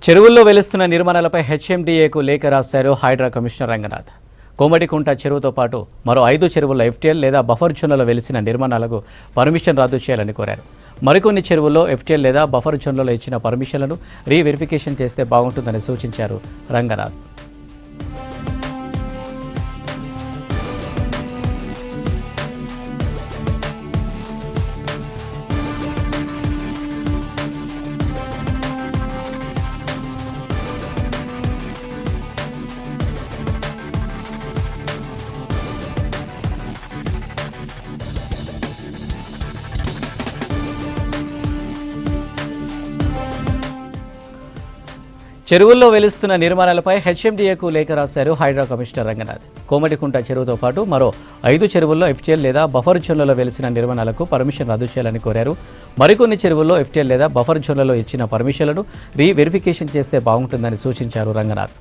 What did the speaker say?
చెరువుల్లో వెలుస్తున్న నిర్మాణాలపై హెచ్ఎండిఏకు లేఖ రాశారు హైడ్రా కమిషనర్ రంగనాథ్. కోమటికుంట చెరువుతో పాటు మరో 5 చెరువుల్లో ఎఫ్టీఎల్ లేదా బఫర్ జోన్లలో వెలిసిన నిర్మాణాలకు పర్మిషన్ రద్దు చేయాలని కోరారు. మరికొన్ని చెరువుల్లో ఎఫ్టీఎల్ లేదా బఫర్ జోన్లలో ఇచ్చిన పర్మిషన్లను రీవెరిఫికేషన్ చేస్తే బాగుంటుందని సూచించారు రంగనాథ్. చెరువుల్లో వెలుస్తున్న నిర్మాణాలపై హెచ్ఎండిఏకు లేఖ రాశారు హైడ్రా కమిషనర్ రంగనాథ్. కోమటికుంట చెరువుతో పాటు మరో 5 చెరువుల్లో ఎఫ్టీఎల్ లేదా బఫర్ జోన్లలో వెలిసిన నిర్మాణాలకు పర్మిషన్ రద్దు చేయాలని కోరారు. మరికొన్ని చెరువుల్లో ఎఫ్టీఎల్ లేదా బఫర్ జోన్లలో ఇచ్చిన పర్మిషన్లను రీవెరిఫికేషన్ చేస్తే బాగుంటుందని సూచించారు రంగనాథ్.